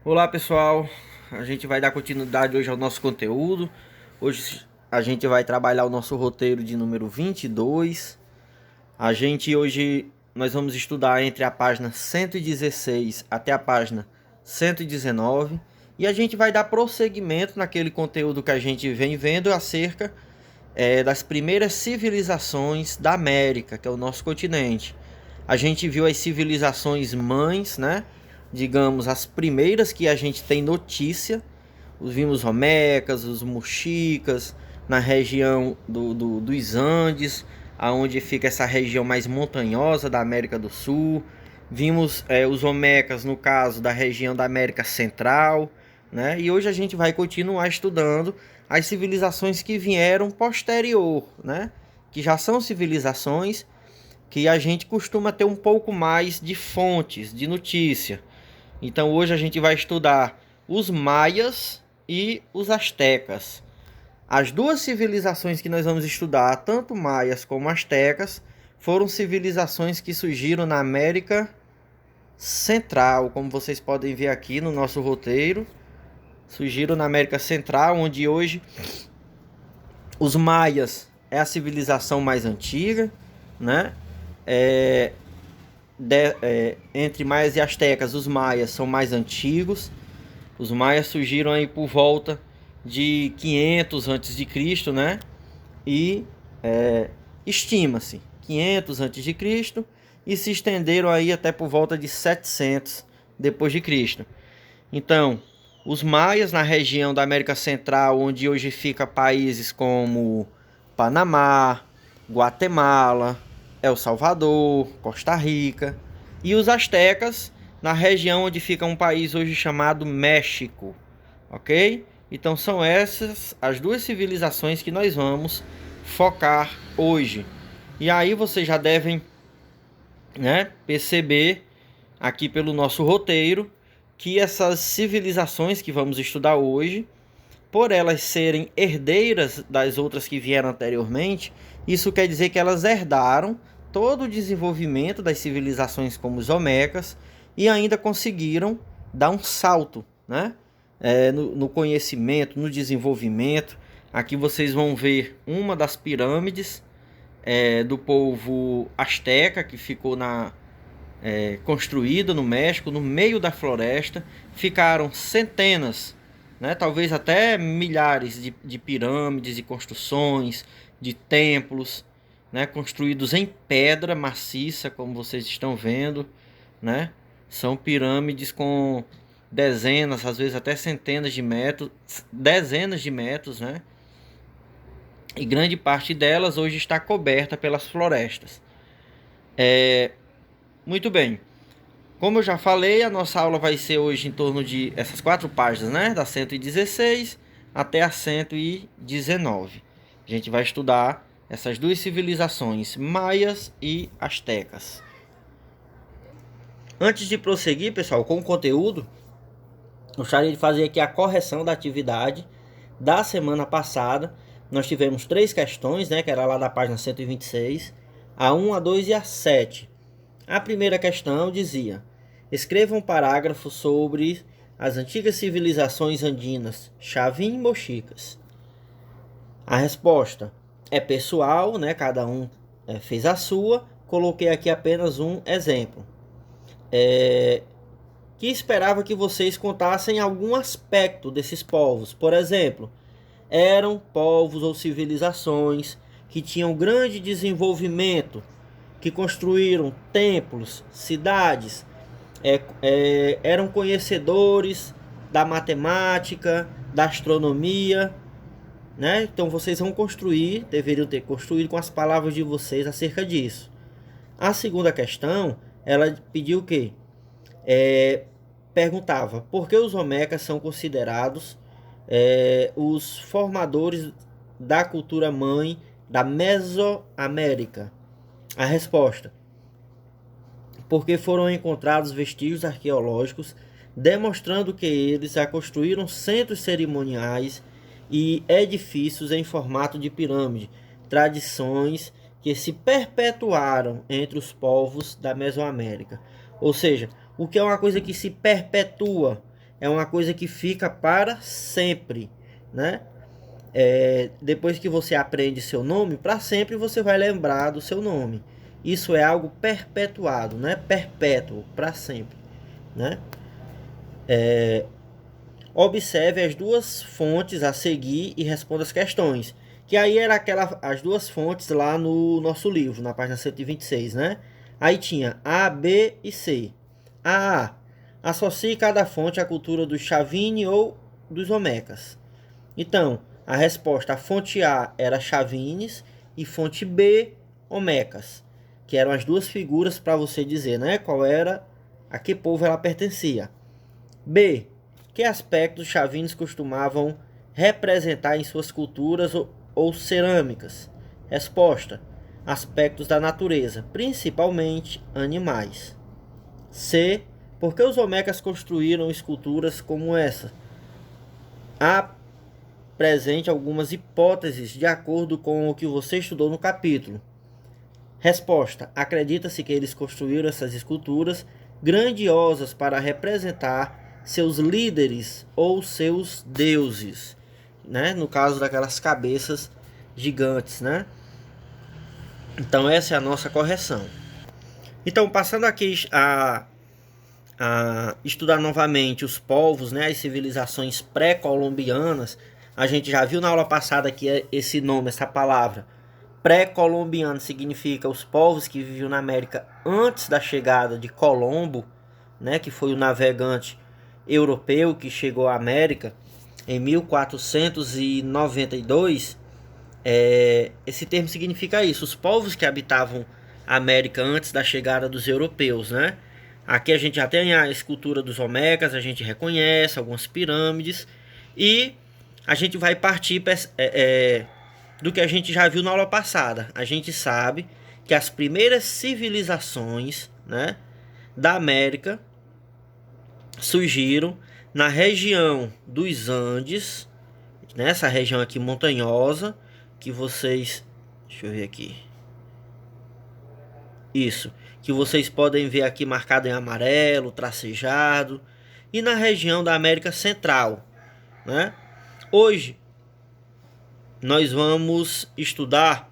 Olá pessoal, a gente vai dar continuidade hoje ao nosso conteúdo. Hoje a gente vai trabalhar o nosso roteiro de número 22. Nós vamos estudar entre a página 116 até a página 119 e a gente vai dar prosseguimento naquele conteúdo que a gente vem vendo acerca das primeiras civilizações da América, que é o nosso continente. A gente viu as civilizações mães, né? Digamos, as primeiras que a gente tem notícia. Vimos os Olmecas, os Muxicas, na região dos Andes, aonde fica essa região mais montanhosa da América do Sul. Vimos os Olmecas, no caso da região da América Central, né? E hoje a gente vai continuar estudando as civilizações que vieram posterior, né? Que já são civilizações que a gente costuma ter um pouco mais de fontes, de notícia. Então hoje a gente vai estudar os maias e os astecas. As duas civilizações que nós vamos estudar, tanto maias como astecas, foram civilizações que surgiram na América Central, como vocês podem ver aqui no nosso roteiro. Surgiram na América Central, onde hoje os maias é a civilização mais antiga, né? Entre maias e astecas, os maias são mais antigos. Os maias surgiram aí por volta de 500 antes de Cristo, né? E estima-se 500 antes de Cristo e se estenderam aí até por volta de 700 depois de Cristo. Então, os maias na região da América Central, onde hoje fica países como Panamá, Guatemala, El Salvador, Costa Rica, e os astecas na região onde fica um país hoje chamado México, ok? Então são essas as duas civilizações que nós vamos focar hoje. E aí vocês já devem, né, perceber aqui pelo nosso roteiro que essas civilizações que vamos estudar hoje, por elas serem herdeiras das outras que vieram anteriormente, isso quer dizer que elas herdaram todo o desenvolvimento das civilizações como os Olmecas e ainda conseguiram dar um salto, né? No conhecimento, no desenvolvimento. Aqui vocês vão ver uma das pirâmides do povo asteca que ficou construída no México, no meio da floresta. Ficaram centenas, né, talvez até milhares de pirâmides e construções, de templos, né, construídos em pedra maciça, como vocês estão vendo, né? São pirâmides com dezenas, às vezes até centenas de metros, dezenas de metros, né? E grande parte delas hoje está coberta pelas florestas. Muito bem. Como eu já falei, a nossa aula vai ser hoje em torno de essas 4 páginas, né? Da 116 até a 119. A gente vai estudar essas duas civilizações, maias e astecas. Antes de prosseguir, pessoal, com o conteúdo, gostaria de fazer aqui a correção da atividade da semana passada. Nós tivemos 3 questões, né? Que era lá da página 126, a 1, a 2 e a 7. A primeira questão dizia: escreva um parágrafo sobre as antigas civilizações andinas, Chavin e Mochicas. A resposta é pessoal, né? Cada um fez a sua. Coloquei aqui apenas um exemplo. Que esperava que vocês contassem algum aspecto desses povos. Por exemplo, eram povos ou civilizações que tinham grande desenvolvimento, que construíram templos, cidades, eram conhecedores da matemática, da astronomia, né? Então vocês vão construir, deveriam ter construído com as palavras de vocês acerca disso. A segunda questão, ela pediu o quê? Perguntava por que os Olmecas são considerados os formadores da cultura mãe da Mesoamérica. A resposta: porque foram encontrados vestígios arqueológicos demonstrando que eles já construíram centros cerimoniais e edifícios em formato de pirâmide, tradições que se perpetuaram entre os povos da Mesoamérica. Ou seja, o que é uma coisa que se perpetua? é uma coisa que fica para sempre, né? Depois que você aprende seu nome, para sempre você vai lembrar do seu nome. Isso é algo perpetuado, né? Perpétuo, para sempre, né? Observe as duas fontes a seguir e responda as questões. Que aí era as duas fontes lá no nosso livro, na página 126, né? Aí tinha A, B e C. A. Associe cada fonte à cultura dos Chavini ou dos Olmecas. Então, a resposta, a fonte A era Chavines e fonte B, Olmecas. Que eram as duas figuras para você dizer, né? Qual era, a que povo ela pertencia. B. Que aspectos os Chavines costumavam representar em suas culturas ou cerâmicas? Resposta: aspectos da natureza, principalmente animais. C. Por que os Olmecas construíram esculturas como essa? Há presente algumas hipóteses de acordo com o que você estudou no capítulo. Resposta: acredita-se que eles construíram essas esculturas grandiosas para representar seus líderes ou seus deuses, né? No caso daquelas cabeças gigantes, né? Então essa é a nossa correção. Então, passando aqui a estudar novamente os povos, né, as civilizações pré-colombianas, a gente já viu na aula passada que esse nome, essa palavra pré-colombiano significa os povos que viviam na América antes da chegada de Colombo, né, que foi o navegante europeu que chegou à América em 1492. Esse termo significa isso, os povos que habitavam a América antes da chegada dos europeus, né? Aqui a gente já tem a escultura dos Olmecas, a gente reconhece algumas pirâmides e a gente vai partir do que a gente já viu na aula passada. A gente sabe que as primeiras civilizações, né, da América surgiram na região dos Andes, nessa região aqui montanhosa, que vocês... Deixa eu ver aqui. Isso, que vocês podem ver aqui marcado em amarelo, tracejado, e na região da América Central, né? Hoje nós vamos estudar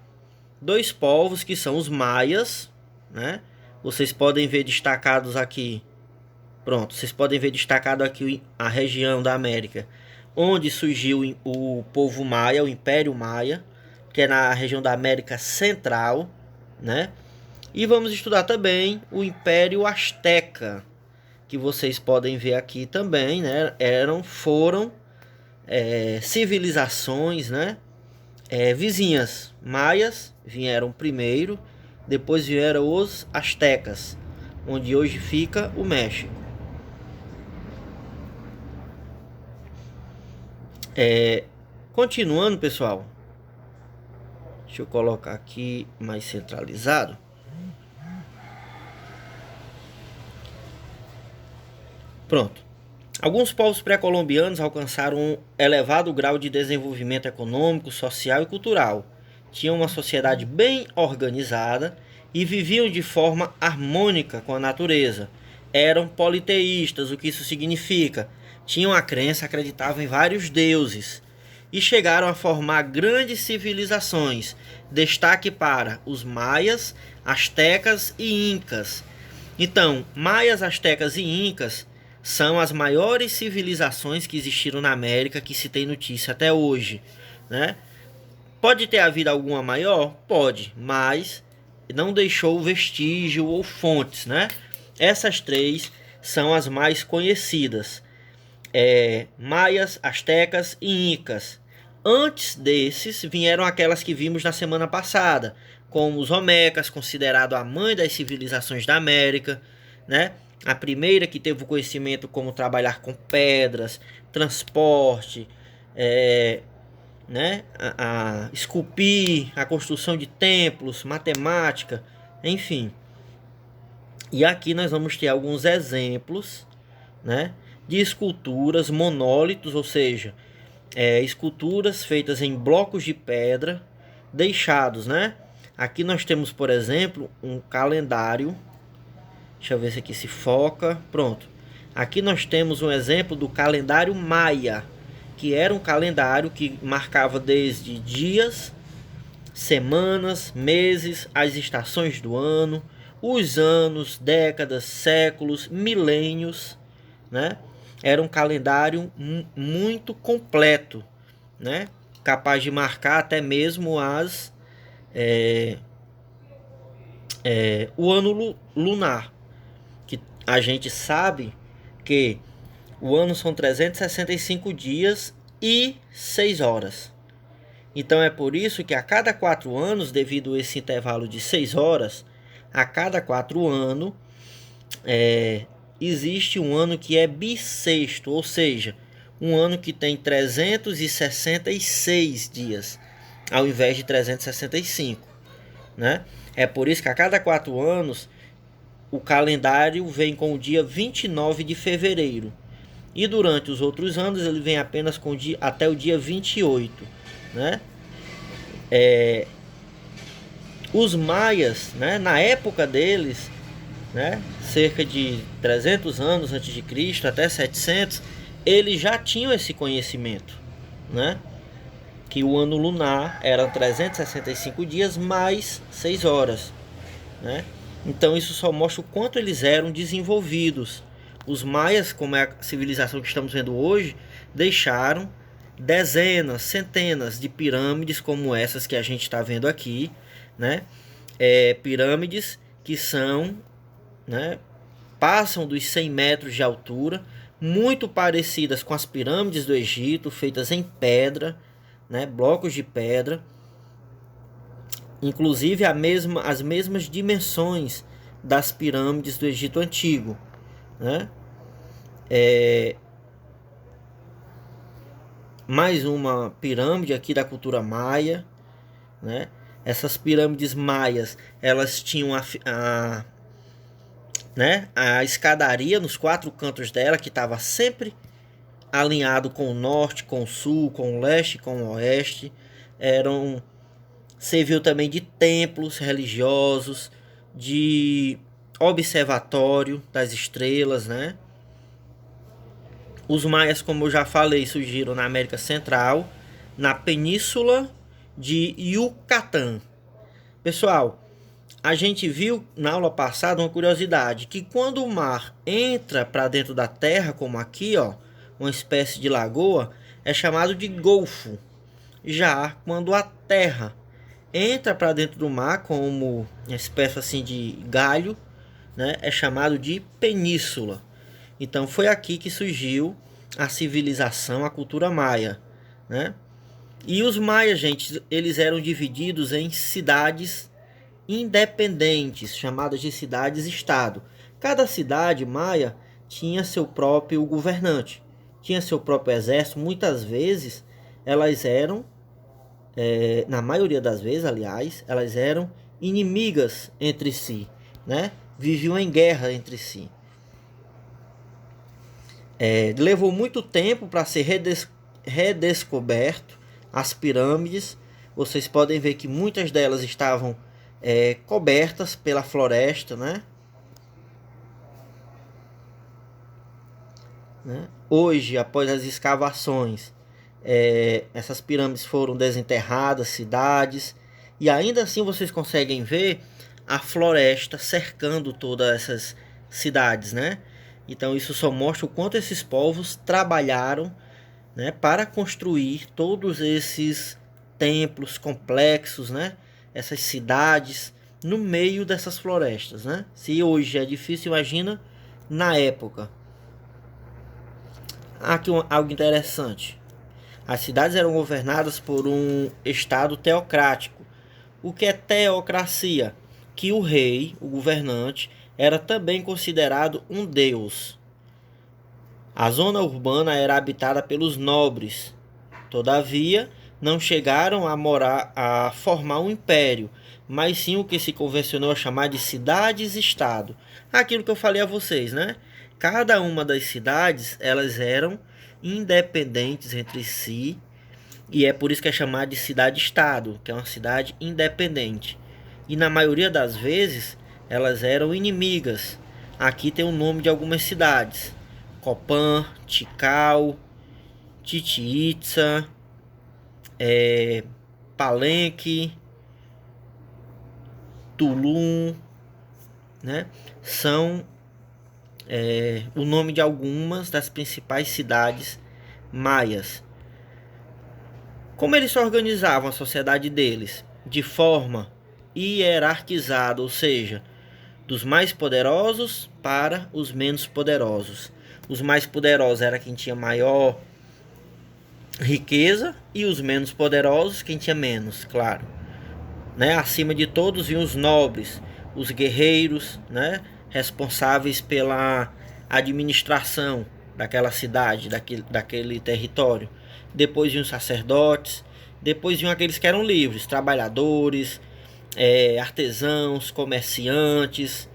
dois povos que são os maias, né? Vocês podem ver destacados aqui. Pronto, vocês podem ver destacado aqui a região da América onde surgiu o povo maia, o Império Maia, que é na região da América Central, né? E vamos estudar também o Império Azteca, que vocês podem ver aqui também, né? Foram civilizações, né? Vizinhas. Maias vieram primeiro, depois vieram os Aztecas, onde hoje fica o México. Continuando, pessoal, deixa eu colocar aqui mais centralizado. Pronto. Alguns povos pré-colombianos alcançaram um elevado grau de desenvolvimento econômico, social e cultural. Tinham uma sociedade bem organizada e viviam de forma harmônica com a natureza. Eram politeístas, o que isso significa? Tinham a crença, acreditavam em vários deuses e chegaram a formar grandes civilizações. Destaque para os maias, astecas e incas. Então, maias, astecas e incas são as maiores civilizações que existiram na América, que se tem notícia até hoje, né? Pode ter havido alguma maior? Pode, mas não deixou vestígio ou fontes, né? Essas três são as mais conhecidas. Maias, astecas e incas. Antes desses vieram aquelas que vimos na semana passada, como os Olmecas, considerado a mãe das civilizações da América, né? A primeira que teve o conhecimento como trabalhar com pedras, transporte, né? a esculpir, a construção de templos, matemática, enfim. E aqui nós vamos ter alguns exemplos, né, de esculturas monólitos, ou seja, esculturas feitas em blocos de pedra deixados, né? Aqui nós temos, por exemplo, um calendário. Deixa eu ver se aqui se foca. Pronto. Aqui nós temos um exemplo do calendário maia, que era um calendário que marcava desde dias, semanas, meses, as estações do ano, os anos, décadas, séculos, milênios, né? Era um calendário muito completo, né? Capaz de marcar até mesmo o ano lunar, que a gente sabe que o ano são 365 dias e 6 horas. Então é por isso que a cada 4 anos, devido a esse intervalo de 6 horas, a cada 4 anos, existe um ano que é bissexto, ou seja, um ano que tem 366 dias, ao invés de 365, né? É por isso que a cada 4 anos, o calendário vem com o dia 29 de fevereiro. E durante os outros anos, ele vem apenas com até o dia 28, né? Os maias, né, na época deles, né, cerca de 300 anos antes de Cristo até 700, eles já tinham esse conhecimento, né, que o ano lunar era 365 dias mais 6 horas, né? Então isso só mostra o quanto eles eram desenvolvidos. Os maias, como é a civilização que estamos vendo hoje, deixaram dezenas, centenas de pirâmides como essas que a gente está vendo aqui, né? Pirâmides que são, né, passam dos 100 metros de altura, muito parecidas com as pirâmides do Egito, feitas em pedra, né, blocos de pedra, inclusive as mesmas dimensões das pirâmides do Egito Antigo, né? Mais uma pirâmide aqui da cultura maia, né? Essas pirâmides maias, elas tinham a escadaria nos 4 cantos dela, que estava sempre alinhado com o norte, com o sul, com o leste, com o oeste. Serviu também de templos religiosos, de observatório das estrelas, né? Os maias, como eu já falei, surgiram na América Central, na península de Yucatán. Pessoal, a gente viu na aula passada uma curiosidade, que quando o mar entra para dentro da terra, como aqui, ó, uma espécie de lagoa, é chamado de golfo. Já quando a terra entra para dentro do mar, como uma espécie assim de galho, né, é chamado de península. Então foi aqui que surgiu a civilização, a cultura maia, né? E os maias, gente, eles eram divididos em cidades independentes, chamadas de cidades-estado. Cada cidade maia tinha seu próprio governante, tinha seu próprio exército. Muitas vezes elas eram, na maioria das vezes, aliás, elas eram inimigas entre si, né? Viviam em guerra entre si. Levou muito tempo para ser redescoberto as pirâmides. Vocês podem ver que muitas delas estavam cobertas pela floresta, né? Hoje, após as escavações, essas pirâmides foram desenterradas, cidades, e ainda assim vocês conseguem ver a floresta cercando todas essas cidades, né? Então isso só mostra o quanto esses povos trabalharam, né, para construir todos esses templos complexos, né? Essas cidades no meio dessas florestas, né? Se hoje é difícil, imagina na época. Aqui algo interessante. As cidades eram governadas por um estado teocrático. O que é teocracia? Que o rei, o governante, era também considerado um deus. A zona urbana era habitada pelos nobres. Todavia, não chegaram a formar um império, mas sim o que se convencionou a chamar de cidades-estado. Aquilo que eu falei a vocês, né? Cada uma das cidades, elas eram independentes entre si, e é por isso que é chamada de cidade-estado, que é uma cidade independente. E na maioria das vezes, elas eram inimigas. Aqui tem o nome de algumas cidades, Copan, Tikal, Chichén Itzá, Palenque, Tulum, né? São o nome de algumas das principais cidades maias. Como eles se organizavam a sociedade deles? De forma hierarquizada, ou seja, dos mais poderosos para os menos poderosos. Os mais poderosos era quem tinha maior riqueza e os menos poderosos quem tinha menos, claro. Né? Acima de todos vinham os nobres, os guerreiros, né? Responsáveis pela administração daquela cidade, daquele território. Depois vinham os sacerdotes, depois vinham aqueles que eram livres, trabalhadores, artesãos, comerciantes,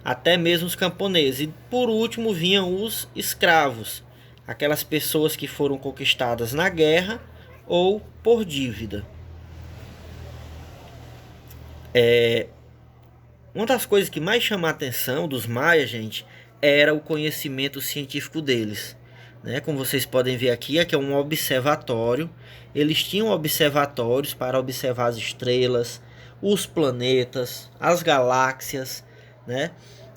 até mesmo os camponeses. E por último vinham os escravos, aquelas pessoas que foram conquistadas na guerra ou por dívida. Uma das coisas que mais chama a atenção dos maias, gente, era o conhecimento científico deles. Né? Como vocês podem ver aqui é um observatório. Eles tinham observatórios para observar as estrelas, os planetas, as galáxias. Né?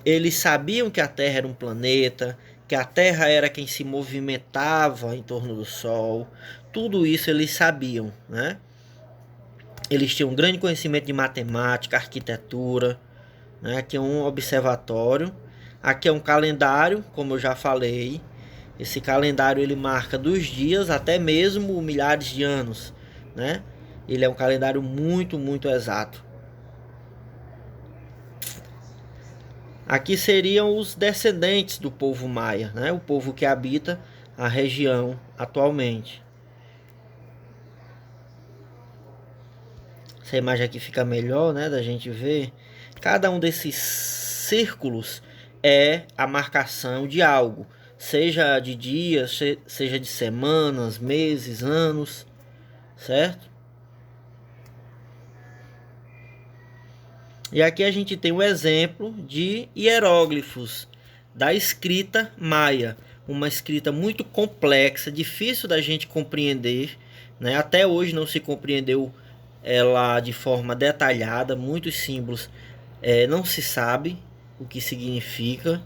Eles sabiam que a Terra era um planeta, que a Terra era quem se movimentava em torno do Sol. Tudo isso eles sabiam, né? Eles tinham um grande conhecimento de matemática, arquitetura. Né? Aqui é um observatório. Aqui é um calendário, como eu já falei. Esse calendário ele marca dos dias até mesmo milhares de anos. Né? Ele é um calendário muito, muito exato. Aqui seriam os descendentes do povo maia, né? O povo que habita a região atualmente. Essa imagem aqui fica melhor, né, da gente ver. Cada um desses círculos é a marcação de algo, seja de dias, seja de semanas, meses, anos, certo? E aqui a gente tem um exemplo de hieróglifos da escrita maia, uma escrita muito complexa, difícil da gente compreender, né? Até hoje não se compreendeu ela de forma detalhada, muitos símbolos não se sabe o que significa,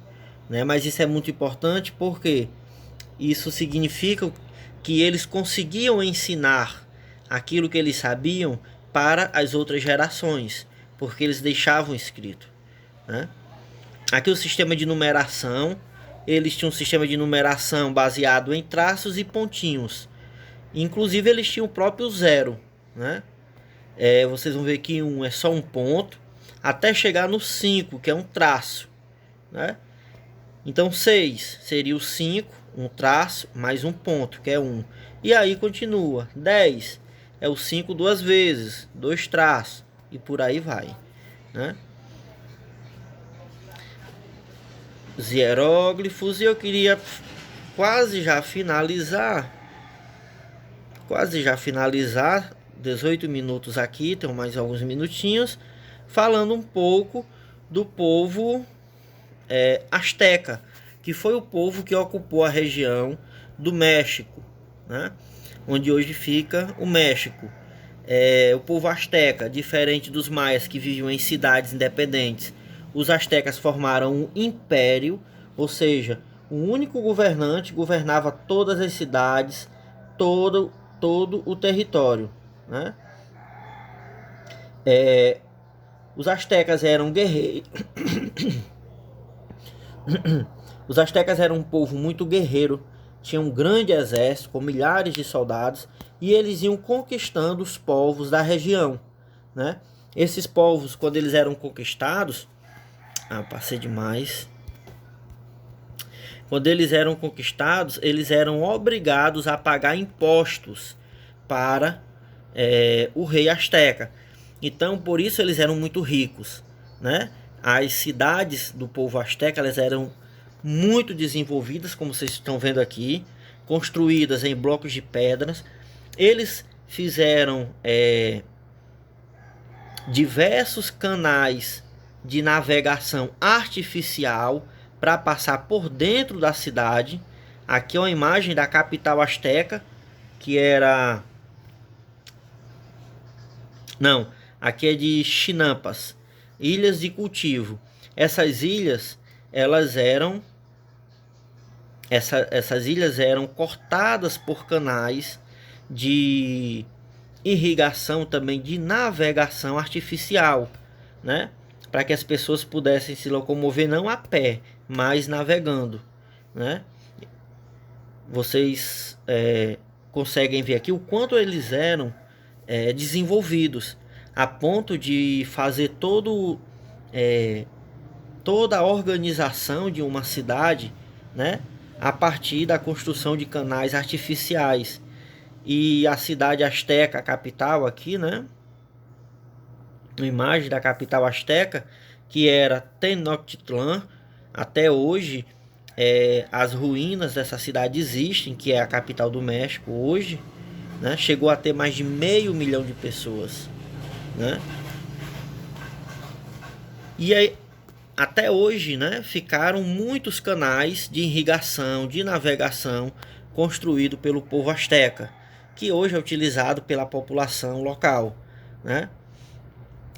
né? Mas isso é muito importante porque isso significa que eles conseguiam ensinar aquilo que eles sabiam para as outras gerações, porque eles deixavam escrito, né? Aqui o sistema de numeração, eles tinham um sistema de numeração baseado em traços e pontinhos. Inclusive eles tinham o próprio zero, né? Vocês vão ver que 1 é só um ponto, até chegar no 5, que é um traço, né? Então 6 seria o 5, um traço, mais um ponto, que é 1. E aí continua. 10 é o 5 duas vezes, 2 traços, e por aí vai, né? Os hieróglifos, e eu queria quase já finalizar 18 minutos aqui, tem mais alguns minutinhos, falando um pouco do povo asteca, que foi o povo que ocupou a região do México, né? Onde hoje fica o México. O povo asteca, diferente dos maias que viviam em cidades independentes, os astecas formaram um império, ou seja, um único governante governava todas as cidades, todo o território, né? Os astecas eram guerreiros. Os astecas eram um povo muito guerreiro, tinham um grande exército com milhares de soldados e eles iam conquistando os povos da região, né? Esses povos, quando eles eram conquistados, passei demais. Quando eles eram conquistados, eles eram obrigados a pagar impostos para o rei asteca. Então, por isso eles eram muito ricos, né? As cidades do povo asteca, elas eram muito desenvolvidas, como vocês estão vendo aqui, construídas em blocos de pedras. Eles fizeram diversos canais de navegação artificial para passar por dentro da cidade, Aqui é uma imagem da capital asteca, que era... Não, aqui é de Chinampas, ilhas de cultivo. Essas ilhas, essas ilhas eram cortadas por canais de irrigação, também de navegação artificial, né? Para que as pessoas pudessem se locomover não a pé, mas navegando, né? Vocês conseguem ver aqui o quanto eles eram desenvolvidos, a ponto de fazer toda a organização de uma cidade, né, a partir da construção de canais artificiais. E a cidade asteca, a capital aqui, né, uma imagem da capital asteca, que era Tenochtitlan. Até hoje as ruínas dessa cidade existem, que é a capital do México hoje, né? Chegou a ter mais de 500 mil de pessoas, né? E aí, até hoje, né, ficaram muitos canais de irrigação, de navegação construído pelo povo asteca, que hoje é utilizado pela população local, né?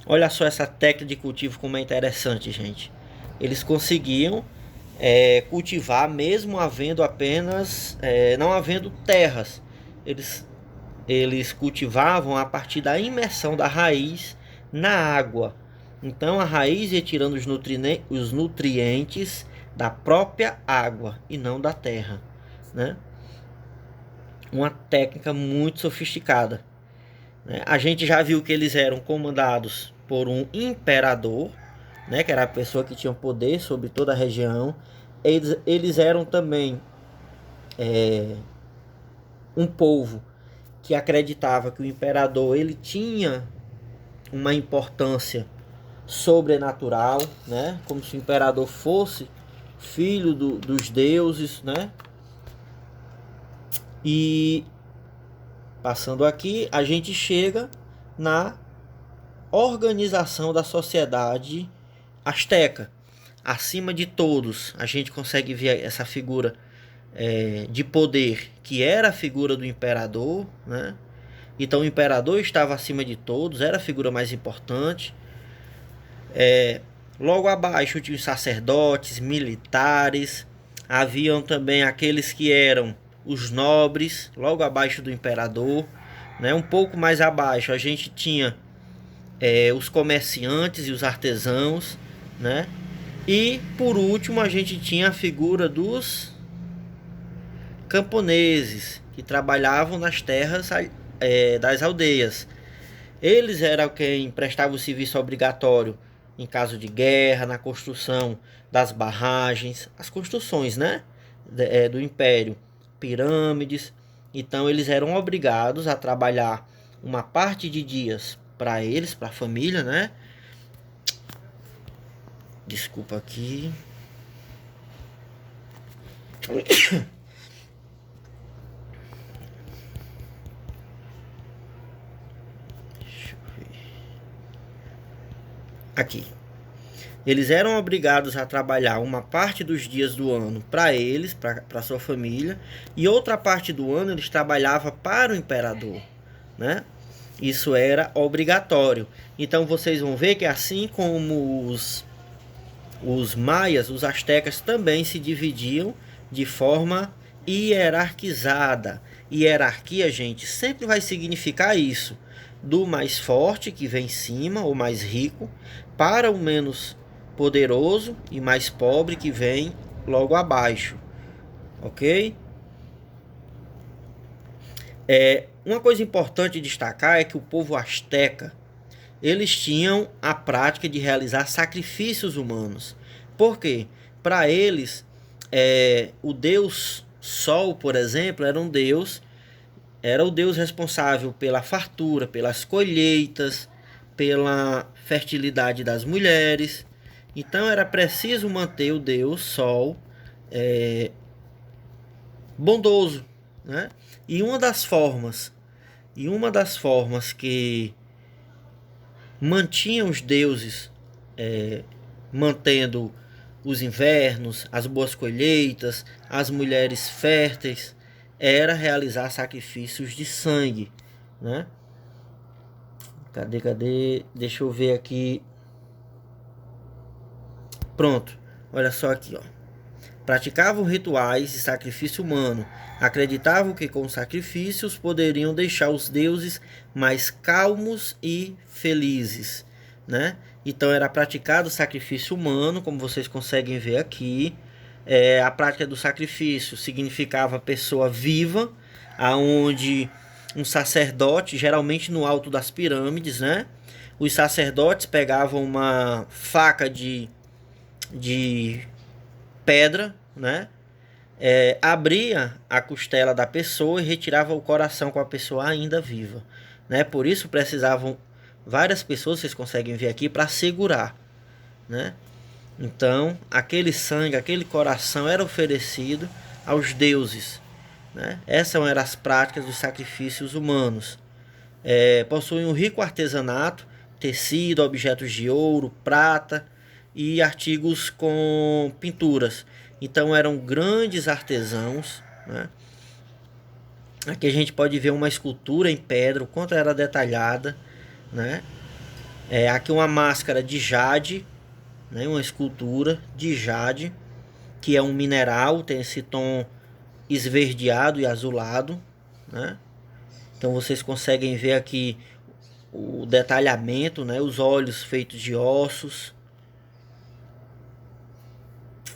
Olha só essa técnica de cultivo como é interessante, gente. Eles conseguiam cultivar mesmo havendo apenas não havendo terras. Eles cultivavam a partir da imersão da raiz na água. Então a raiz ia tirando os nutrientes da própria água e não da terra, né? Uma técnica muito sofisticada, né? A gente já viu que eles eram comandados por um imperador, né? Que era a pessoa que tinha poder sobre toda a região. Eles eram também um povo que acreditava que o imperador ele tinha uma importância sobrenatural, né? Como se o imperador fosse filho dos deuses, né? E passando aqui, a gente chega na organização da sociedade asteca. Acima de todos, a gente consegue ver essa figura de poder, que era a figura do imperador, né? Então o imperador estava acima de todos, era a figura mais importante. Logo abaixo tinha os sacerdotes, militares, haviam também aqueles que eram os nobres, logo abaixo do imperador, né? Um pouco mais abaixo a gente tinha os comerciantes e os artesãos, né? E por último a gente tinha a figura dos camponeses, que trabalhavam nas terras das aldeias. Eles eram quem prestava o serviço obrigatório em caso de guerra, na construção das barragens, as construções, né, do Império, pirâmides. Então eles eram obrigados a trabalhar uma parte de dias para eles, para a família, né? Desculpa aqui. Aqui. Eles eram obrigados a trabalhar uma parte dos dias do ano para eles, para sua família, e outra parte do ano eles trabalhavam para o imperador, né? Isso era obrigatório. Então vocês vão ver que assim como os maias, os astecas também se dividiam de forma hierarquizada. Hierarquia, gente, sempre vai significar isso: do mais forte, que vem em cima, ou mais rico, para o menos poderoso e mais pobre, que vem logo abaixo. Ok? Uma coisa importante destacar é que o povo asteca, eles tinham a prática de realizar sacrifícios humanos. Por quê? Para eles, o deus Sol, por exemplo, era o deus responsável pela fartura, pelas colheitas, pela fertilidade das mulheres. Então era preciso manter o deus Sol bondoso, né? E uma das formas que mantinham os deuses mantendo os invernos, as boas colheitas, as mulheres férteis, era realizar sacrifícios de sangue, né? Cadê? Deixa eu ver aqui. Pronto. Olha só aqui, ó. Praticavam rituais de sacrifício humano. Acreditavam que com sacrifícios poderiam deixar os deuses mais calmos e felizes, né? Então era praticado o sacrifício humano, como vocês conseguem ver aqui. A prática do sacrifício significava pessoa viva, aonde um sacerdote, geralmente no alto das pirâmides, né? Os sacerdotes pegavam uma faca de pedra, né? Abria a costela da pessoa e retirava o coração com a pessoa ainda viva, né? Por isso precisavam várias pessoas, vocês conseguem ver aqui, para segurar, né? Então aquele sangue, aquele coração era oferecido aos deuses, né? Essas eram as práticas dos sacrifícios humanos. Possuem um rico artesanato, tecido, objetos de ouro, prata e artigos com pinturas. Então eram grandes artesãos, né? Aqui a gente pode ver uma escultura em pedra, o quanto era detalhada, né? Aqui uma máscara de jade, né? Uma escultura de jade, que é um mineral, tem esse tom esverdeado e azulado, né? Então vocês conseguem ver aqui o detalhamento, né? Os olhos feitos de ossos.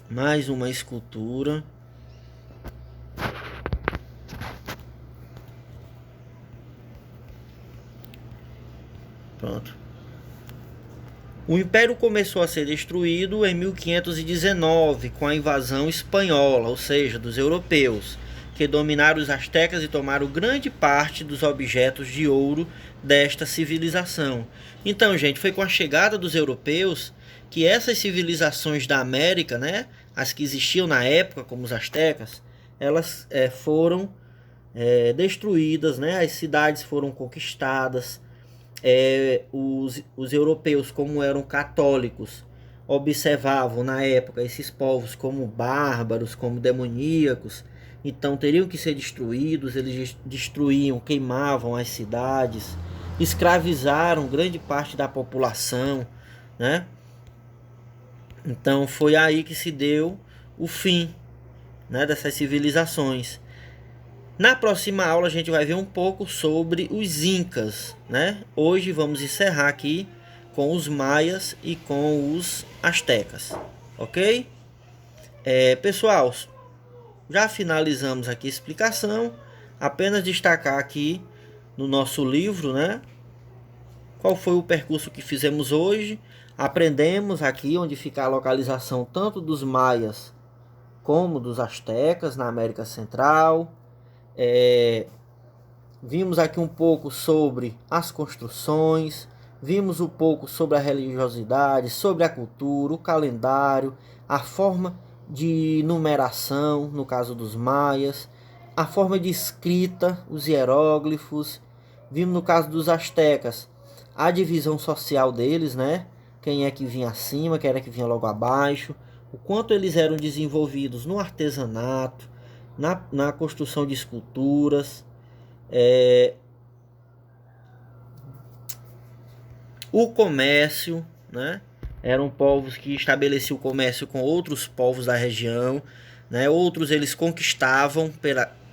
Mais uma escultura. Pronto. O império começou a ser destruído em 1519 com a invasão espanhola, ou seja, dos europeus, que dominaram os astecas e tomaram grande parte dos objetos de ouro desta civilização. Então, gente, foi com a chegada dos europeus que essas civilizações da América, né, as que existiam na época, como os astecas, elas foram destruídas, né, as cidades foram conquistadas. Os europeus, como eram católicos, observavam na época esses povos como bárbaros, como demoníacos, então teriam que ser destruídos. Eles destruíam, queimavam as cidades, escravizaram grande parte da população, né? Então foi aí que se deu o fim, né, dessas civilizações. Na próxima aula a gente vai ver um pouco sobre os incas, né? Hoje vamos encerrar aqui com os maias e com os astecas, ok? Pessoal, já finalizamos aqui a explicação. Apenas destacar aqui no nosso livro, né? Qual foi o percurso que fizemos hoje. Aprendemos aqui onde fica a localização tanto dos maias como dos astecas na América Central. Vimos aqui um pouco sobre as construções, vimos um pouco sobre a religiosidade, sobre a cultura, o calendário, a forma de numeração, no caso dos maias, a forma de escrita, os hieróglifos. Vimos no caso dos astecas a divisão social deles, né? Quem é que vinha acima, quem era que vinha logo abaixo, o quanto eles eram desenvolvidos no artesanato, na construção de esculturas, o comércio, né? Eram povos que estabeleciam o comércio com outros povos da região, né? Outros eles conquistavam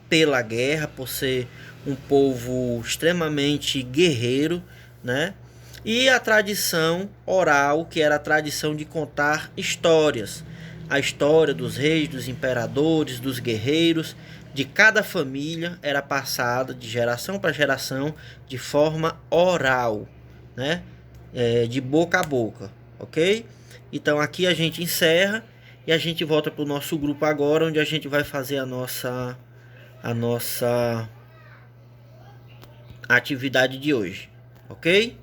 pela guerra, por ser um povo extremamente guerreiro, né? E a tradição oral, que era a tradição de contar histórias. A história dos reis, dos imperadores, dos guerreiros, de cada família era passada de geração para geração de forma oral, né? De boca a boca, ok? Então aqui a gente encerra e a gente volta para o nosso grupo agora, onde a gente vai fazer a nossa atividade de hoje, ok?